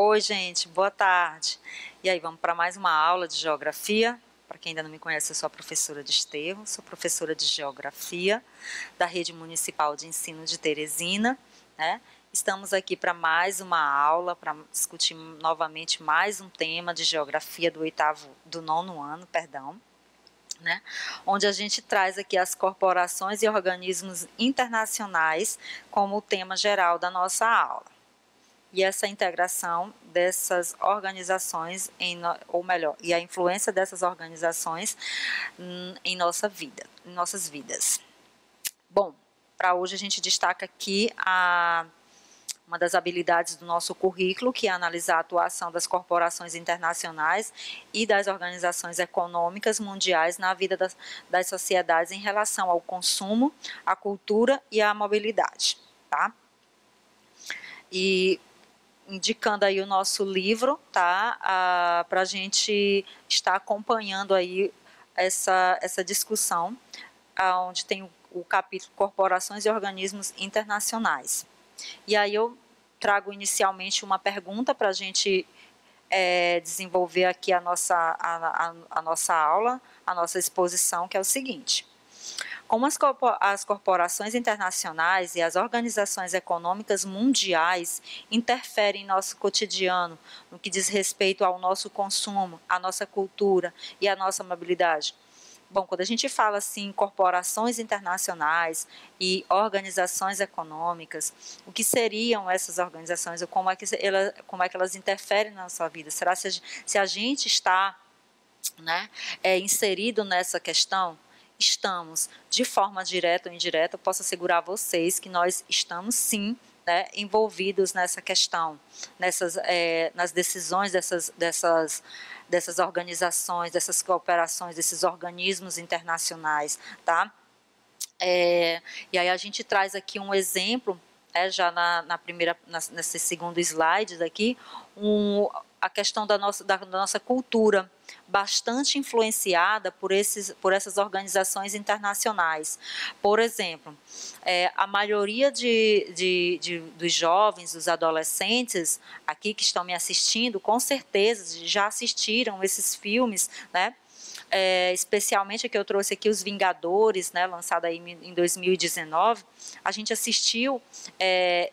Oi, gente, boa tarde. E aí, vamos para mais uma aula de geografia. Para quem ainda não me conhece, eu sou a professora de Estevão, sou professora de geografia da Rede Municipal de Ensino de Teresina, né? Estamos aqui para mais uma aula, para discutir novamente mais um tema de geografia do nono ano, perdão, né? Onde a gente traz aqui as corporações e organismos internacionais como o tema geral da nossa aula. E essa integração dessas organizações, ou melhor, e a influência dessas organizações em nossa vida, em nossas vidas. Bom, para hoje a gente destaca aqui uma das habilidades do nosso currículo, que é analisar a atuação das corporações internacionais e das organizações econômicas mundiais na vida das sociedades em relação ao consumo, à cultura e à mobilidade, tá? E indicando aí o nosso livro, tá? Para a gente estar acompanhando aí essa discussão, onde tem o capítulo Corporações e Organismos Internacionais. E aí eu trago inicialmente uma pergunta para a gente desenvolver aqui a nossa aula, a nossa exposição, que é o seguinte: como as corporações internacionais e as organizações econômicas mundiais interferem em nosso cotidiano, no que diz respeito ao nosso consumo, à nossa cultura e à nossa mobilidade? Bom, quando a gente fala assim, corporações internacionais e organizações econômicas, o que seriam essas organizações ou como é que elas interferem na nossa vida? Será se a gente está, né, inserido nessa questão? Estamos, de forma direta ou indireta, eu posso assegurar a vocês que nós estamos sim, né, envolvidos nessa questão, nas decisões dessas organizações, dessas cooperações, desses organismos internacionais, tá? E aí a gente traz aqui um exemplo, já nesse segundo slide daqui, a questão da nossa cultura, bastante influenciada por essas organizações internacionais. Por exemplo, a maioria dos jovens, dos adolescentes aqui que estão me assistindo, com certeza já assistiram esses filmes, né? Especialmente que eu trouxe aqui Os Vingadores, né, lançado aí em 2019, a gente assistiu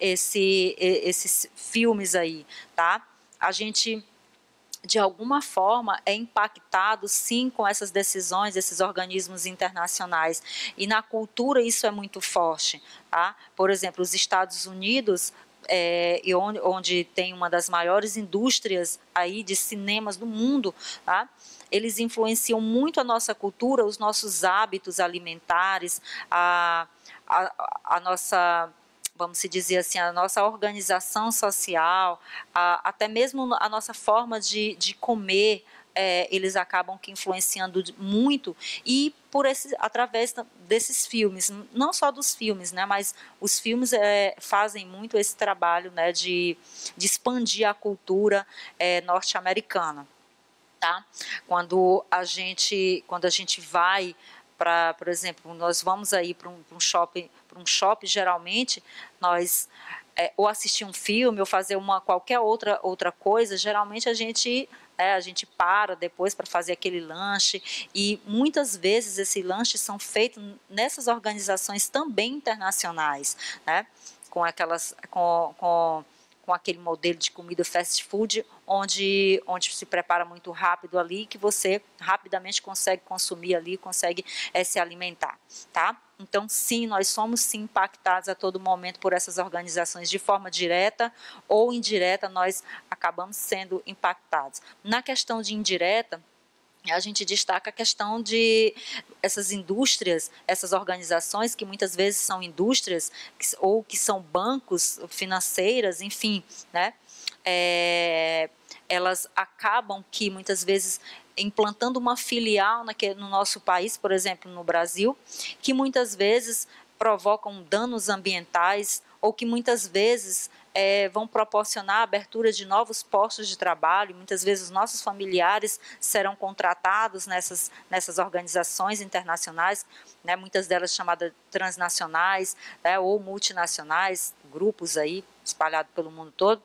esses filmes aí, tá? A gente, de alguma forma, é impactado, sim, com essas decisões desses organismos internacionais. E na cultura isso é muito forte, tá? Por exemplo, os Estados Unidos, onde tem uma das maiores indústrias aí de cinemas do mundo, tá? Eles influenciam muito a nossa cultura, os nossos hábitos alimentares, a nossa, vamos se dizer assim, a nossa organização social, até mesmo a nossa forma de comer, eles acabam que influenciando muito, e através desses filmes, não só dos filmes, né, mas os filmes fazem muito esse trabalho, né, de expandir a cultura norte-americana. Tá? Quando a gente vai para, por exemplo, nós vamos aí para um shopping, geralmente nós ou assistir um filme ou fazer qualquer outra coisa, geralmente a gente para depois para fazer aquele lanche, e muitas vezes esses lanches são feitos nessas organizações também internacionais, né? Com aquele modelo de comida fast food, onde se prepara muito rápido ali, que você rapidamente consegue consumir ali, consegue se alimentar, tá? Então, sim, nós somos sim impactados a todo momento por essas organizações, de forma direta ou indireta, nós acabamos sendo impactados. Na questão de indireta, a gente destaca a questão de essas indústrias, essas organizações que muitas vezes são indústrias ou que são bancos financeiras, enfim, né? Elas acabam que muitas vezes implantando uma filial no nosso país, por exemplo, no Brasil, que muitas vezes provocam danos ambientais ou que muitas vezes vão proporcionar a abertura de novos postos de trabalho. Muitas vezes os nossos familiares serão contratados nessas organizações internacionais, né, muitas delas chamadas transnacionais, né, ou multinacionais, grupos aí espalhados pelo mundo todo.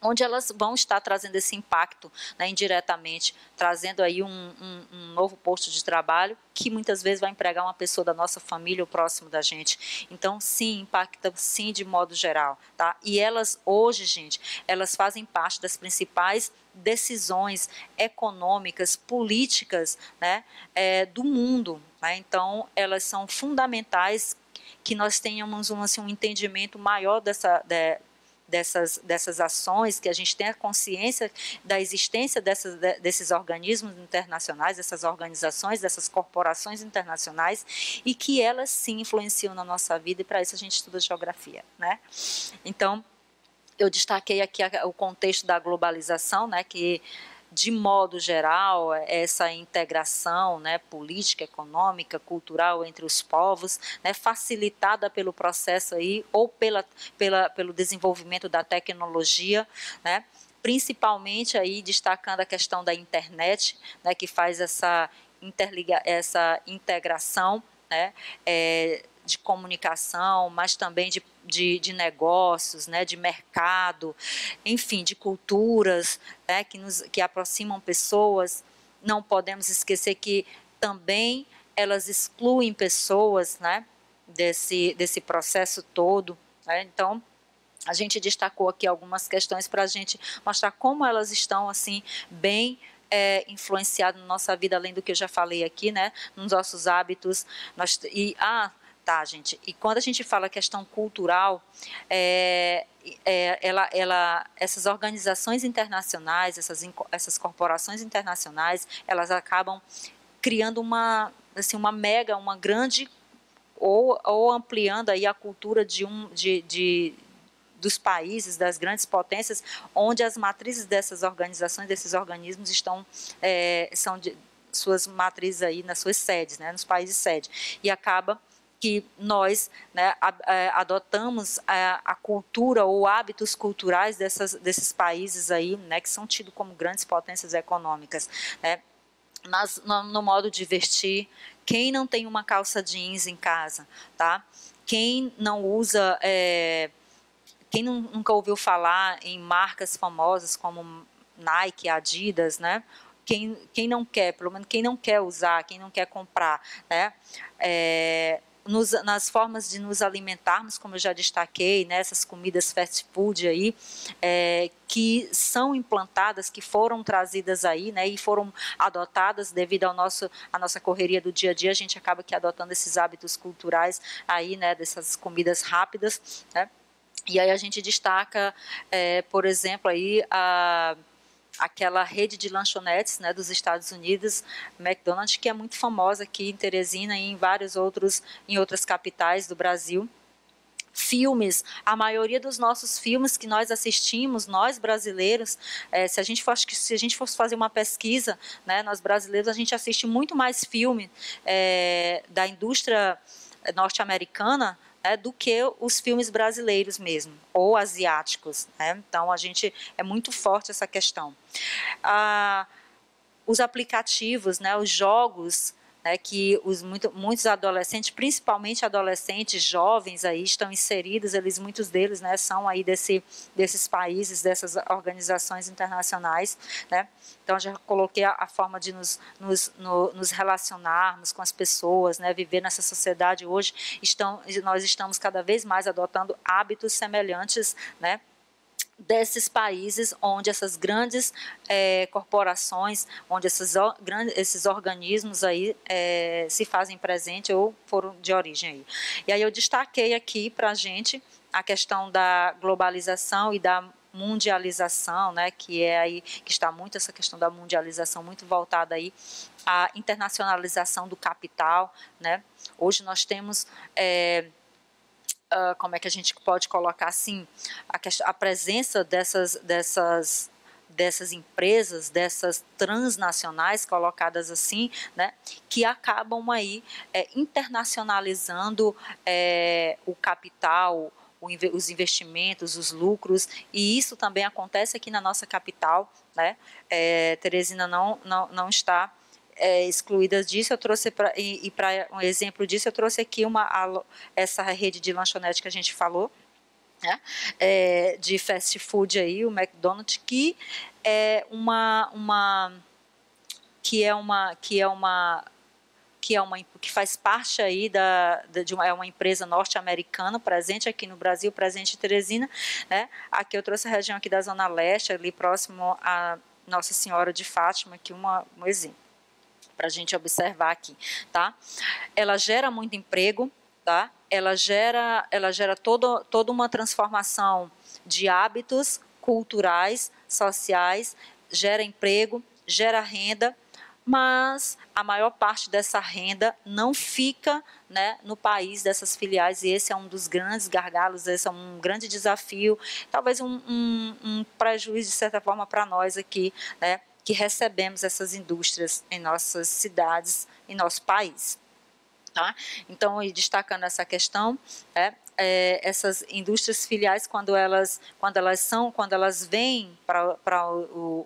onde elas vão estar trazendo esse impacto, né, indiretamente, trazendo aí um novo posto de trabalho que muitas vezes vai empregar uma pessoa da nossa família ou próximo da gente. Então, sim, impacta sim de modo geral, tá? E elas hoje, gente, elas fazem parte das principais decisões econômicas, políticas, né, do mundo, né? Então, elas são fundamentais que nós tenhamos um entendimento maior dessas ações, que a gente tenha consciência da existência desses organismos internacionais, dessas organizações, dessas corporações internacionais, e que elas sim influenciam na nossa vida, e para isso a gente estuda geografia, né? Então, eu destaquei aqui o contexto da globalização, né, que de modo geral, essa integração, né, política, econômica, cultural entre os povos, né, facilitada pelo processo aí, ou pelo desenvolvimento da tecnologia, né, principalmente aí destacando a questão da internet, né, que faz essa integração, né, de comunicação, mas também de negócios, né, de mercado, enfim, de culturas, né, que aproximam pessoas. Não podemos esquecer que também elas excluem pessoas, né, desse processo todo, né? Então, a gente destacou aqui algumas questões para a gente mostrar como elas estão, assim, bem influenciadas na nossa vida, além do que eu já falei aqui, né, nos nossos hábitos. Tá, gente. E quando a gente fala questão cultural, essas organizações internacionais, essas corporações internacionais, elas acabam criando uma grande, ou ampliando aí a cultura dos países, das grandes potências, onde as matrizes dessas organizações, desses organismos são suas matrizes aí nas suas sedes, né, nos países sede, e acaba que nós, né, adotamos a cultura ou hábitos culturais desses países aí, né, que são tidos como grandes potências econômicas, né, no modo de vestir. Quem não tem uma calça jeans em casa, tá? Quem não usa, quem nunca ouviu falar em marcas famosas como Nike, Adidas, né? Quem não quer, pelo menos quem não quer usar, quem não quer comprar, né? Nas formas de nos alimentarmos, como eu já destaquei, né, essas comidas fast food aí, que são implantadas, que foram trazidas aí, né, e foram adotadas devido à nossa correria do dia a dia, a gente acaba que adotando esses hábitos culturais aí, né, dessas comidas rápidas, né, e aí a gente destaca, por exemplo, aí aquela rede de lanchonetes, né, dos Estados Unidos, McDonald's, que é muito famosa aqui em Teresina e em outras capitais do Brasil. Filmes, a maioria dos nossos filmes que nós assistimos, nós brasileiros, se a gente fosse fazer uma pesquisa, né, nós brasileiros, a gente assiste muito mais filme da indústria norte-americana, do que os filmes brasileiros mesmo, ou asiáticos, né? Então, é muito forte essa questão. Os aplicativos, né, os jogos, né, que muitos adolescentes, principalmente adolescentes jovens aí estão inseridos, muitos deles, né, são aí desses países, dessas organizações internacionais, né? Então, já coloquei a forma de nos relacionarmos com as pessoas, né, viver nessa sociedade hoje. Nós estamos cada vez mais adotando hábitos semelhantes, né, desses países onde essas grandes corporações, onde esses organismos aí se fazem presente ou foram de origem aí. E aí eu destaquei aqui para a gente a questão da globalização e da mundialização, né, que está muito essa questão da mundialização muito voltada aí à internacionalização do capital, né? Hoje nós temos como é que a gente pode colocar assim, a presença dessas empresas, dessas transnacionais colocadas assim, né, que acabam aí internacionalizando o capital, os investimentos, os lucros, e isso também acontece aqui na nossa capital, né? Teresina não está excluídas disso. Eu trouxe para um exemplo disso, eu trouxe aqui essa rede de lanchonete que a gente falou, né, de fast food aí, o McDonald's, que é que faz parte aí é uma empresa norte-americana, presente aqui no Brasil, presente em Teresina, né? Aqui eu trouxe a região aqui da Zona Leste, ali próximo a Nossa Senhora de Fátima, aqui um exemplo para a gente observar aqui, tá? Ela gera muito emprego, tá? Ela gera toda uma transformação de hábitos culturais, sociais, gera emprego, gera renda, mas a maior parte dessa renda não fica, né, no país dessas filiais, e esse é um dos grandes gargalos, esse é um grande desafio, talvez um prejuízo, de certa forma, para nós aqui, né, que recebemos essas indústrias em nossas cidades, em nosso país. Tá? Então, destacando essa questão, essas indústrias filiais, quando elas vêm para o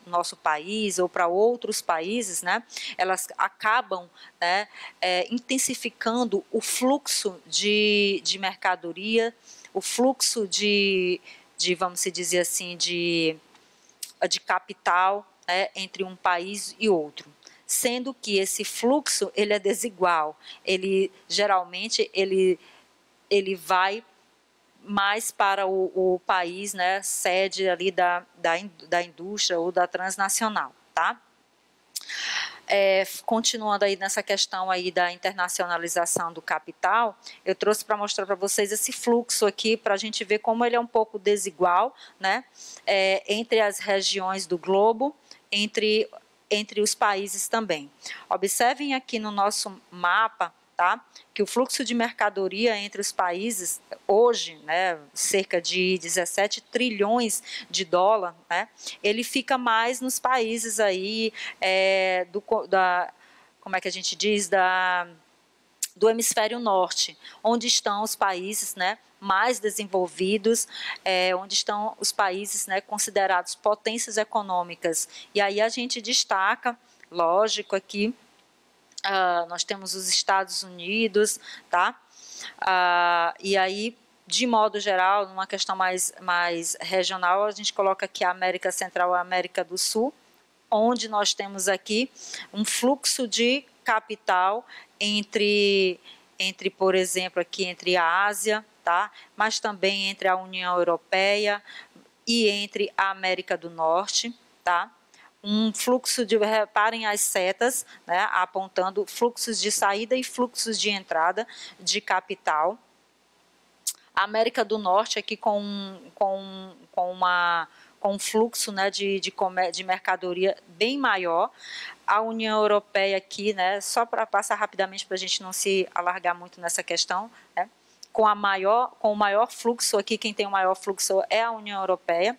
nosso país ou para outros países, né, elas acabam, né, intensificando o fluxo de mercadoria, o fluxo vamos dizer assim, de capital, né, entre um país e outro. Sendo que esse fluxo ele é desigual, ele geralmente ele vai mais para o país, né, sede ali da indústria ou da transnacional, tá? Continuando aí nessa questão aí da internacionalização do capital, eu trouxe para mostrar para vocês esse fluxo aqui, para a gente ver como ele é um pouco desigual, né, entre as regiões do globo, entre os países também. Observem aqui no nosso mapa, tá, que o fluxo de mercadoria entre os países, hoje, né, cerca de 17 trilhões de dólar, né, ele fica mais nos países aí, como é que a gente diz, do hemisfério norte, onde estão os países, né, mais desenvolvidos, onde estão os países, né, considerados potências econômicas. E aí a gente destaca, lógico, aqui, nós temos os Estados Unidos, tá? E aí, de modo geral, numa questão mais regional, a gente coloca aqui a América Central e a América do Sul, onde nós temos aqui um fluxo de capital entre por exemplo, aqui entre a Ásia, tá? Mas também entre a União Europeia e entre a América do Norte, tá? Um fluxo reparem as setas, né, apontando fluxos de saída e fluxos de entrada de capital. A América do Norte aqui com um fluxo, né, de mercadoria bem maior. A União Europeia aqui, né, só para passar rapidamente para a gente não se alargar muito nessa questão, né, com o maior fluxo aqui, quem tem o maior fluxo é a União Europeia.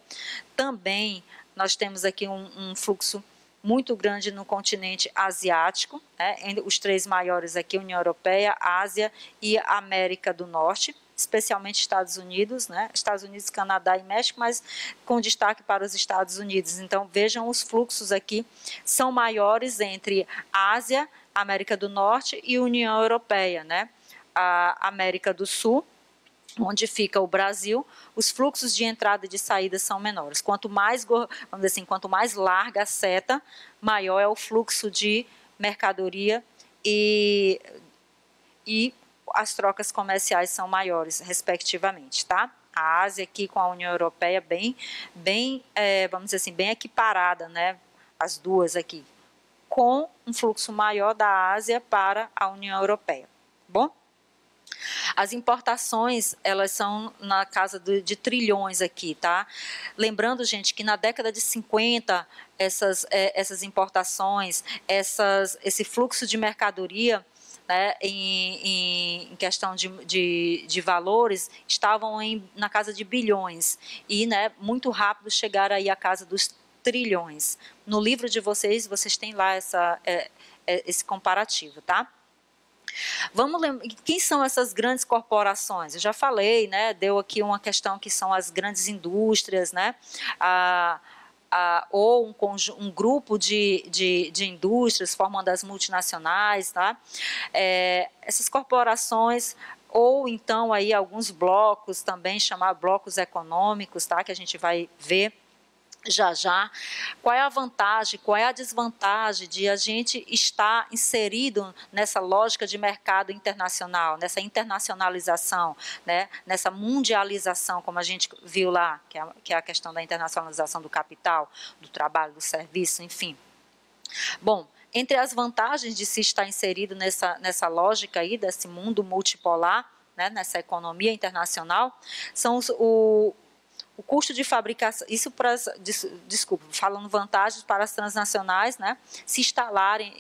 Também nós temos aqui um fluxo muito grande no continente asiático, né, os três maiores aqui, União Europeia, Ásia e América do Norte, especialmente Estados Unidos, né, Estados Unidos, Canadá e México, mas com destaque para os Estados Unidos. Então, vejam, os fluxos aqui são maiores entre Ásia, América do Norte e União Europeia, né, a América do Sul, onde fica o Brasil, os fluxos de entrada e de saída são menores. Quanto mais, vamos dizer assim, quanto mais larga a seta, maior é o fluxo de mercadoria e as trocas comerciais são maiores, respectivamente, tá? A Ásia aqui com a União Europeia vamos dizer assim, bem equiparada, né? As duas aqui, com um fluxo maior da Ásia para a União Europeia. Bom? As importações, elas são na casa de trilhões aqui, tá? Lembrando, gente, que na década de 50, essas importações, esse fluxo de mercadoria, né, em questão de valores, estavam na casa de bilhões. E, né, muito rápido chegaram aí à casa dos trilhões. No livro de vocês têm lá esse comparativo, tá? Vamos lembrar, quem são essas grandes corporações? Eu já falei, né? Deu aqui uma questão que são as grandes indústrias, né? Ou um grupo de indústrias formando as multinacionais, tá? Essas corporações, ou então aí alguns blocos também, chamar blocos econômicos, tá? Que a gente vai ver já já. Qual é a vantagem, qual é a desvantagem de a gente estar inserido nessa lógica de mercado internacional, nessa internacionalização, né, nessa mundialização, como a gente viu lá, que é a questão da internacionalização do capital, do trabalho, do serviço, enfim. Bom, entre as vantagens de se estar inserido nessa lógica aí, desse mundo multipolar, né, nessa economia internacional, são o custo de fabricação, isso para, desculpa, falando vantagens para as transnacionais, né, se instalarem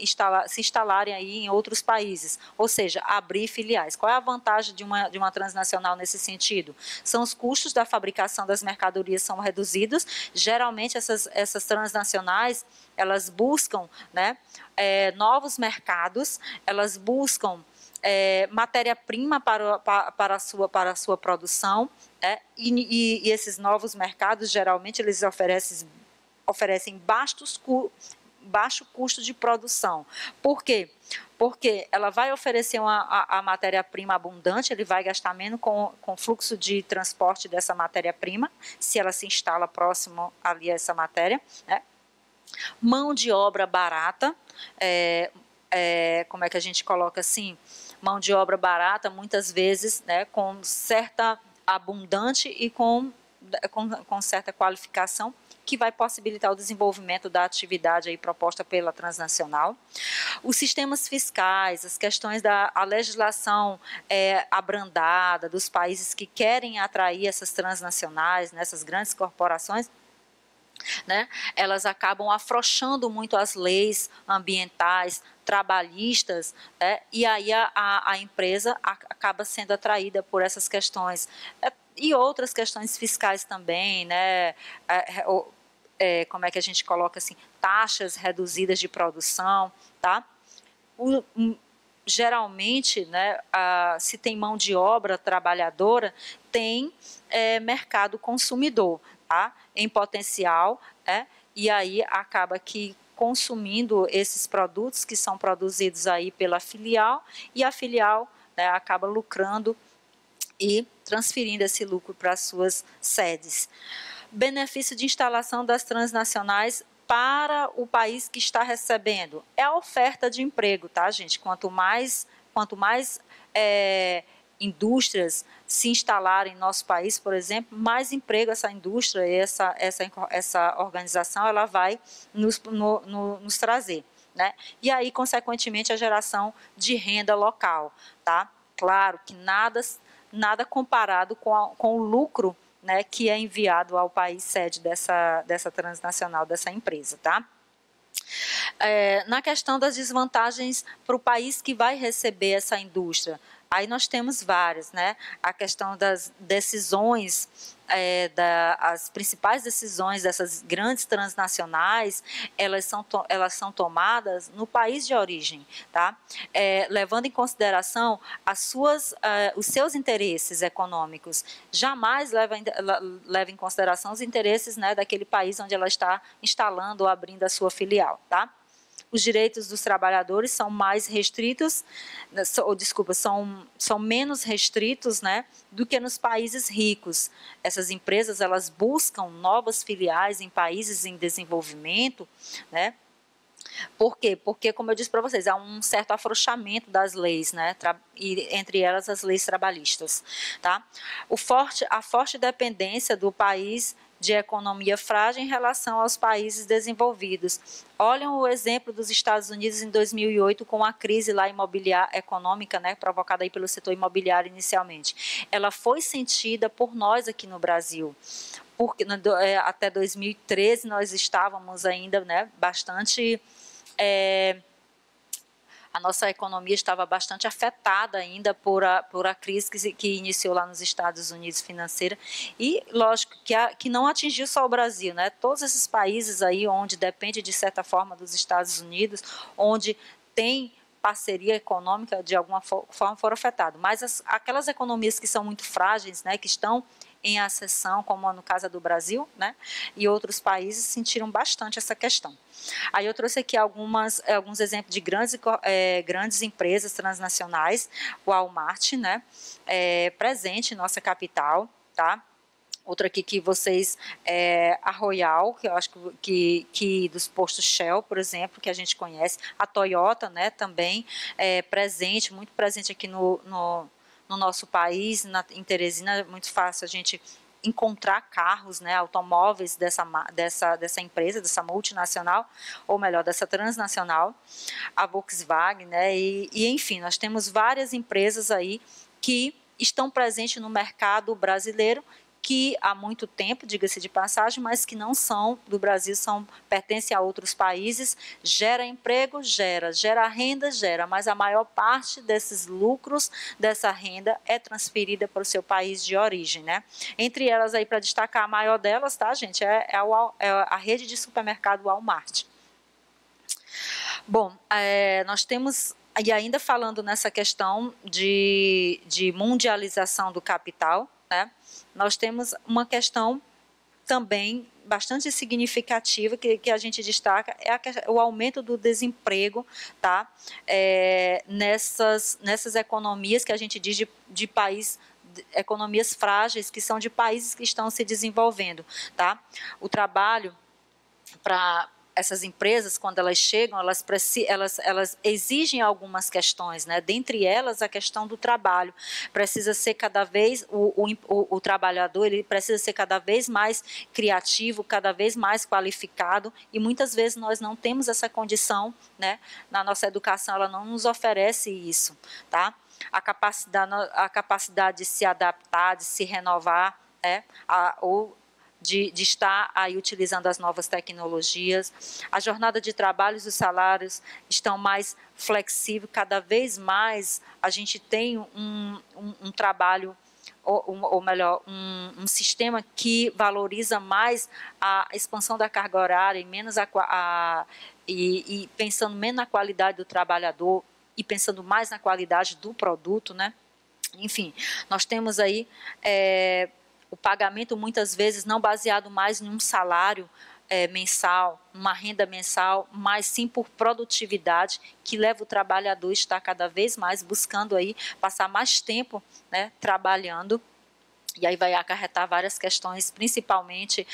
aí em outros países, ou seja, abrir filiais. Qual é a vantagem de uma transnacional nesse sentido? São os custos da fabricação das mercadorias são reduzidos, geralmente essas transnacionais, elas buscam, né, novos mercados, elas buscam matéria-prima para a sua produção, e esses novos mercados, geralmente, eles oferecem baixo custo de produção. Por quê? Porque ela vai oferecer a matéria-prima abundante, ele vai gastar menos com fluxo de transporte dessa matéria-prima, se ela se instala próximo ali a essa matéria, né? Mão de obra barata, como é que a gente coloca assim? Mão de obra barata, muitas vezes, né, com certa abundante e com certa qualificação, que vai possibilitar o desenvolvimento da atividade aí proposta pela transnacional. Os sistemas fiscais, as questões da legislação abrandada dos países que querem atrair essas transnacionais, né, essas grandes corporações, né, elas acabam afrouxando muito as leis ambientais, trabalhistas, né, e aí a empresa acaba sendo atraída por essas questões. E outras questões fiscais também, né, como é que a gente coloca assim, taxas reduzidas de produção, tá? Geralmente, né, se tem mão de obra trabalhadora, tem mercado consumidor, tá? Em potencial, e aí acaba que consumindo esses produtos que são produzidos aí pela filial, e a filial, né, acaba lucrando e transferindo esse lucro para as suas sedes. Benefício de instalação das transnacionais para o país que está recebendo é a oferta de emprego, tá, gente? Quanto mais indústrias se instalarem em nosso país, por exemplo, mais emprego essa indústria e essa organização ela vai nos trazer, né? E aí, consequentemente, a geração de renda local, tá? Claro que nada comparado com o lucro, né, que é enviado ao país sede dessa transnacional, dessa empresa, tá? Na questão das desvantagens para o país que vai receber essa indústria, aí nós temos várias, né? A questão das decisões, as principais decisões dessas grandes transnacionais, elas são tomadas no país de origem, tá? Levando em consideração os seus interesses econômicos. Jamais leva em consideração os interesses, né, daquele país onde ela está instalando ou abrindo a sua filial, tá? Os direitos dos trabalhadores são mais restritos, são menos restritos, né, do que nos países ricos. Essas empresas, elas buscam novas filiais em países em desenvolvimento, né? Por quê? Porque, como eu disse para vocês, há um certo afrouxamento das leis, né? E entre elas as leis trabalhistas, tá? A forte dependência do país de economia frágil em relação aos países desenvolvidos. Olhem o exemplo dos Estados Unidos em 2008 com a crise lá econômica, né, provocada aí pelo setor imobiliário inicialmente. Ela foi sentida por nós aqui no Brasil, porque até 2013 nós estávamos ainda, né, bastante... a nossa economia estava bastante afetada ainda por a crise que iniciou lá nos Estados Unidos financeira, e lógico que não atingiu só o Brasil, né? Todos esses países aí onde depende de certa forma dos Estados Unidos, onde tem parceria econômica de alguma forma foram afetados. Mas aquelas economias que são muito frágeis, né, que estão em acessão, como no caso do Brasil, né, e outros países sentiram bastante essa questão. Aí eu trouxe aqui alguns exemplos de grandes empresas transnacionais, o Walmart, né, presente em nossa capital, tá? Outra aqui que vocês, a Royal, que eu acho que dos postos Shell, por exemplo, que a gente conhece, a Toyota, né, também presente, muito presente aqui no nosso país, em Teresina, é muito fácil a gente encontrar carros, né, automóveis dessa empresa, dessa multinacional, ou melhor, dessa transnacional, a Volkswagen, né, e enfim, nós temos várias empresas aí que estão presentes no mercado brasileiro, que há muito tempo, diga-se de passagem, mas que não são do Brasil, pertencem a outros países, gera emprego, gera renda, mas a maior parte desses lucros, dessa renda, é transferida para o seu país de origem, né? Entre elas, aí, para destacar a maior delas, tá, gente, é a rede de supermercado Walmart. Bom, nós temos, e ainda falando nessa questão de mundialização do capital, né? Nós temos uma questão também bastante significativa que a gente destaca, o aumento do desemprego, tá? Nessas economias que a gente diz de país, economias frágeis, que são de países que estão se desenvolvendo, tá? O trabalho para essas empresas, quando elas chegam, elas exigem algumas questões, né? Dentre elas, a questão do trabalho. Precisa ser cada vez, o trabalhador, ele precisa ser cada vez mais criativo, cada vez mais qualificado, e muitas vezes nós não temos essa condição, né? Na nossa educação, ela não nos oferece isso, tá? A capacidade de se adaptar, de se renovar, né? De estar aí utilizando as novas tecnologias. A jornada de trabalho e os salários estão mais flexíveis, cada vez mais a gente tem um trabalho, ou melhor, um sistema que valoriza mais a expansão da carga horária e menos e pensando menos na qualidade do trabalhador e pensando mais na qualidade do produto, né? Enfim, nós temos aí o pagamento muitas vezes não baseado mais em um salário mensal, uma renda mensal, mas sim por produtividade, que leva o trabalhador a estar cada vez mais buscando aí passar mais tempo, né, trabalhando. E aí vai acarretar várias questões, principalmente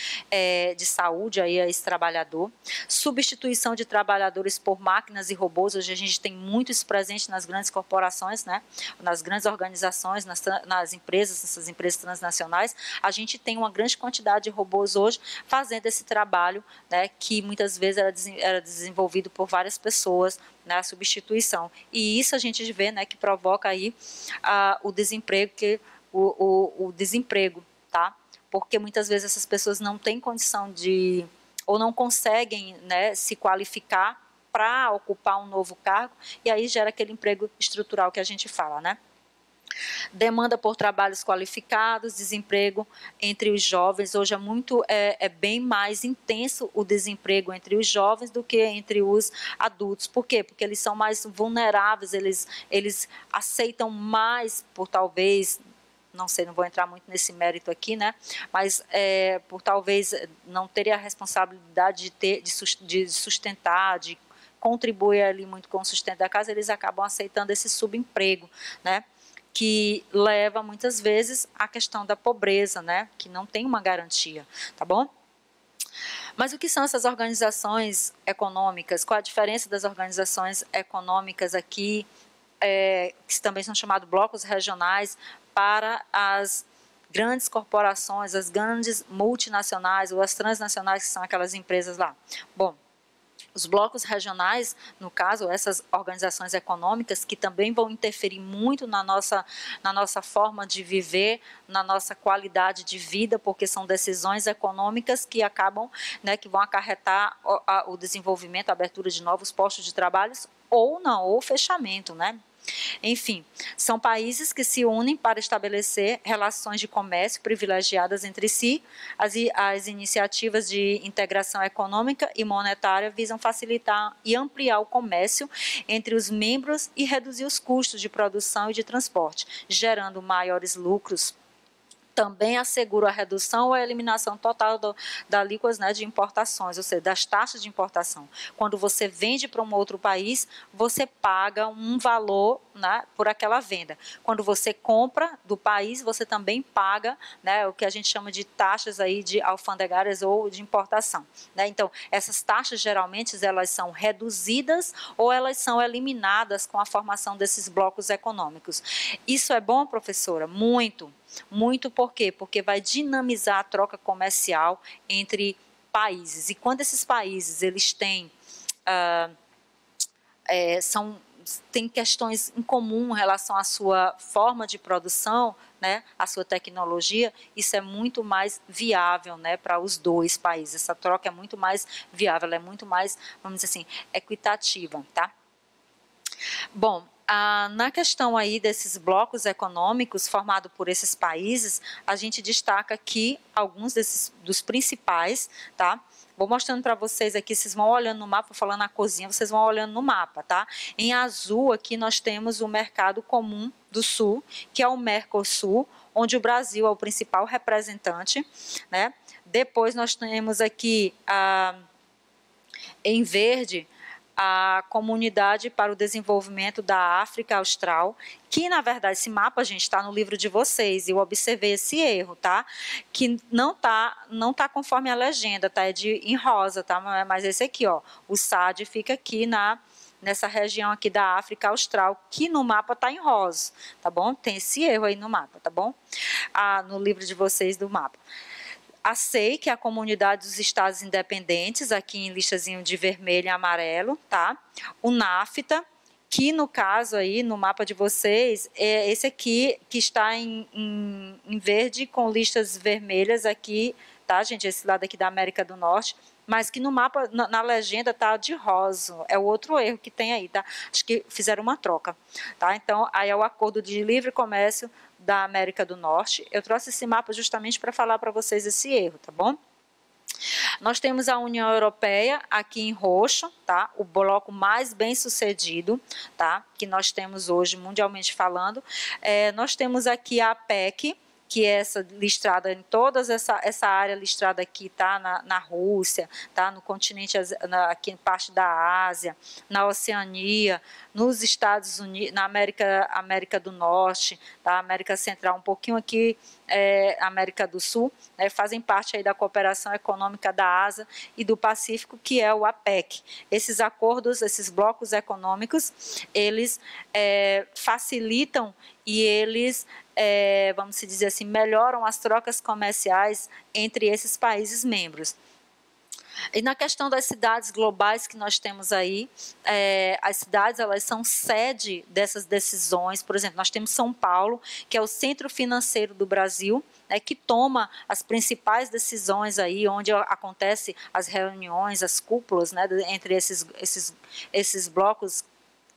de saúde aí a esse trabalhador. Substituição de trabalhadores por máquinas e robôs. Hoje a gente tem muito isso presente nas grandes corporações, né? Nas grandes organizações, nas empresas, nessas empresas transnacionais. A gente tem uma grande quantidade de robôs hoje fazendo esse trabalho, né, que muitas vezes era desenvolvido por várias pessoas, né, a substituição. E isso a gente vê, né, que provoca aí o desemprego, o desemprego, tá? Porque muitas vezes essas pessoas não têm condição de, ou não conseguem, né, se qualificar para ocupar um novo cargo, e aí gera aquele emprego estrutural que a gente fala, né? Demanda por trabalhos qualificados, desemprego entre os jovens. Hoje é bem mais intenso o desemprego entre os jovens do que entre os adultos. Por quê? Porque eles são mais vulneráveis, eles aceitam mais por talvez, não sei, não vou entrar muito nesse mérito aqui, né? Mas por talvez não terem a responsabilidade de sustentar, de contribuir ali muito com o sustento da casa, eles acabam aceitando esse subemprego, né? Que leva muitas vezes à questão da pobreza, né? Que não tem uma garantia, tá bom? Mas o que são essas organizações econômicas? Qual a diferença das organizações econômicas aqui, que também são chamados blocos regionais, para as grandes corporações, as grandes multinacionais ou as transnacionais, que são aquelas empresas lá? Bom, os blocos regionais, no caso, essas organizações econômicas, que também vão interferir muito na nossa forma de viver, na nossa qualidade de vida, porque são decisões econômicas que acabam, né, que vão acarretar o desenvolvimento, a abertura de novos postos de trabalho, ou não, ou fechamento, né? Enfim, são países que se unem para estabelecer relações de comércio privilegiadas entre si. As iniciativas de integração econômica e monetária visam facilitar e ampliar o comércio entre os membros e reduzir os custos de produção e de transporte, gerando maiores lucros. Também assegura a redução ou a eliminação total da alíquotas, né, de importações, ou seja, das taxas de importação. Quando você vende para um outro país, você paga um valor, né, por aquela venda. Quando você compra do país, você também paga, né, o que a gente chama de taxas aí de alfandegárias ou de importação, né? Então, essas taxas geralmente elas são reduzidas ou elas são eliminadas com a formação desses blocos econômicos. Isso é bom, professora? Muito. Muito por quê? Porque vai dinamizar a troca comercial entre países. E quando esses países eles têm, têm questões em comum em relação à sua forma de produção, né, à sua tecnologia, isso é muito mais viável, né, para os dois países. Essa troca é muito mais viável, ela é muito mais, vamos dizer assim, equitativa, tá? Bom, na questão aí desses blocos econômicos formados por esses países, a gente destaca aqui alguns dos principais, tá? Vou mostrando para vocês aqui, vocês vão olhando no mapa, falando na cozinha, vocês vão olhando no mapa, tá? Em azul aqui nós temos o Mercado Comum do Sul, que é o Mercosul, onde o Brasil é o principal representante, né? Depois nós temos aqui, em verde, a Comunidade para o Desenvolvimento da África Austral, que, na verdade, esse mapa, gente, está no livro de vocês, eu observei esse erro, tá? Que não tá conforme a legenda, tá? É em rosa, tá? Mas esse aqui, ó, o SAD fica aqui nessa região aqui da África Austral, que no mapa está em rosa, tá bom? Tem esse erro aí no mapa, tá bom? No livro de vocês do mapa. A SEI, que é a Comunidade dos Estados Independentes, aqui em listazinho de vermelho e amarelo, tá? O NAFTA, que no caso aí, no mapa de vocês, é esse aqui que está em verde com listas vermelhas aqui, tá, gente? Esse lado aqui da América do Norte, mas que no mapa, na legenda, tá de rosa. É o outro erro que tem aí, tá? Acho que fizeram uma troca, tá? Então, aí é o Acordo de Livre Comércio da América do Norte. Eu trouxe esse mapa justamente para falar para vocês esse erro, tá bom? Nós temos a União Europeia aqui em roxo, tá? O bloco mais bem sucedido, tá? Que nós temos hoje, mundialmente falando. Nós temos aqui a APEC, que é essa listrada em toda essa área listrada aqui, tá? Na Rússia, tá? No continente, aqui em parte da Ásia, na Oceania, nos Estados Unidos, na América do Norte, tá? América Central, um pouquinho aqui, América do Sul, né? Fazem parte aí da cooperação econômica da Ásia e do Pacífico, que é o APEC. Esses acordos, esses blocos econômicos, eles facilitam e eles, vamos dizer assim, melhoram as trocas comerciais entre esses países membros. E na questão das cidades globais que nós temos aí, as cidades elas são sede dessas decisões. Por exemplo, nós temos São Paulo, que é o centro financeiro do Brasil, né, que toma as principais decisões aí, onde acontecem as reuniões, as cúpulas, né, entre esses blocos.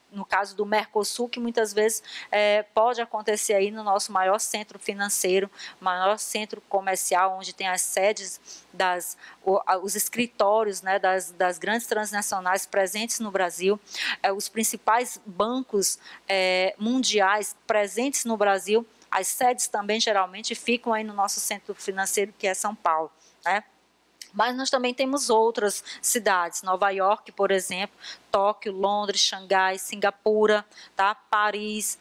No caso do Mercosul, que muitas vezes pode acontecer aí no nosso maior centro financeiro, maior centro comercial, onde tem as sedes, os escritórios, né, das grandes transnacionais presentes no Brasil, os principais bancos mundiais presentes no Brasil, as sedes também geralmente ficam aí no nosso centro financeiro, que é São Paulo, né? Mas nós também temos outras cidades, Nova York, por exemplo, Tóquio, Londres, Xangai, Singapura, tá? Paris,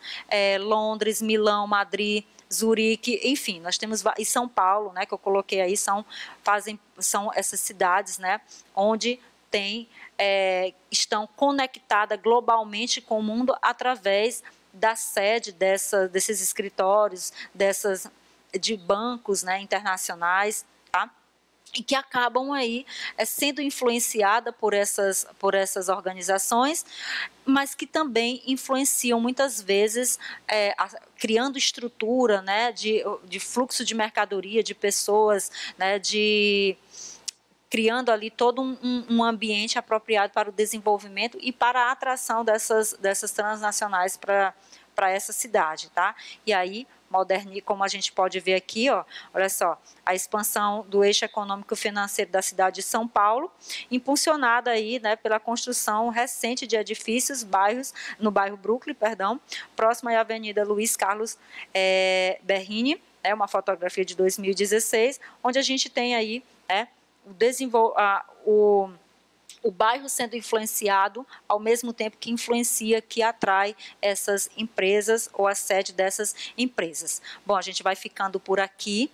Londres, Milão, Madrid, Zurique, enfim, nós temos, e São Paulo, né, que eu coloquei aí, são essas cidades, né, onde estão conectadas globalmente com o mundo através da sede desses escritórios, de bancos, né, internacionais, tá? E que acabam aí sendo influenciada por essas organizações, mas que também influenciam muitas vezes, criando estrutura, né, de fluxo de mercadoria, de pessoas, né, criando ali todo um ambiente apropriado para o desenvolvimento e para a atração dessas transnacionais para essa cidade, tá? E aí, como a gente pode ver aqui, ó, olha só, a expansão do eixo econômico-financeiro da cidade de São Paulo, impulsionada aí, né, pela construção recente de edifícios, no bairro Brooklyn, próximo à Avenida Luiz Carlos Berrini, é uma fotografia de 2016, onde a gente tem aí, o bairro sendo influenciado ao mesmo tempo que influencia, que atrai essas empresas ou a sede dessas empresas. Bom, a gente vai ficando por aqui.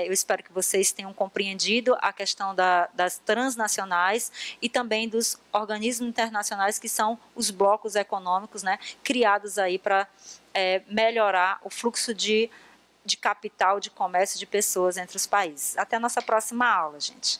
Eu espero que vocês tenham compreendido a questão das transnacionais e também dos organismos internacionais, que são os blocos econômicos, né, criados aí para melhorar o fluxo de capital, de comércio de pessoas entre os países. Até a nossa próxima aula, gente.